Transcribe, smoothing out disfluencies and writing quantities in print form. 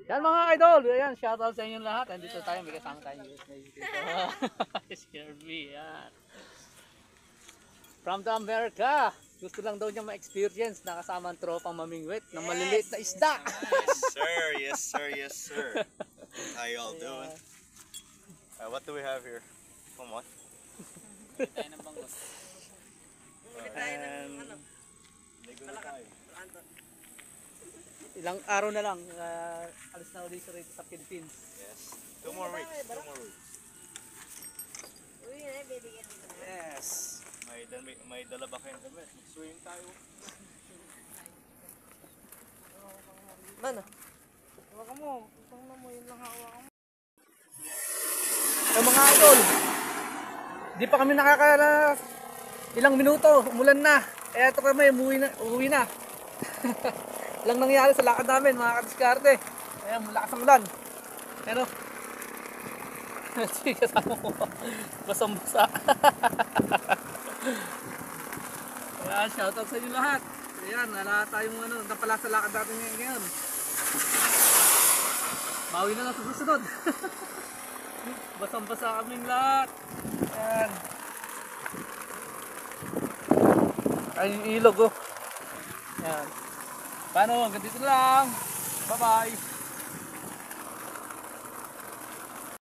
Yan mga idol, ayan, shoutout sa inyo lahat. Andito tayo, may kasama tayo dito. Kirby, yan. From the America. Gusto lang daw niya ma-experience na kasama ang tropang mamingwit ng maliliit na isda. Yes sir, yes sir, yes sir. How y'all doing? What do we have here? Come on. Tayo ng bangos. Ilang araw na lang, alis na ulit sa Philippines. Yes. 2 more weeks. 2 more weeks. Yes. May dala ba kayong damit? Mag-swim tayo. Mana? Hawakan mo. Isang na mo, yun lang hawakan mo. So mga idol, di pa kami ilang minuto, umulan na. Kaya ito kami, umuwi na. Lang nangyari sa lakad namin, mga kadiskarte. Ayan, malakas ang ulan. Pero, sige, kasama mo. Basang-basa. Ayan, shoutout sa inyo lahat. Ayan, wala tayong napala sa lakad natin ngayon. Bawi na lang sa susunod. Basang-basa kaming lahat. Ayan. Ayun yung ilog, oh. Ayan. Paano? Hanggang dito lang. Bye-bye.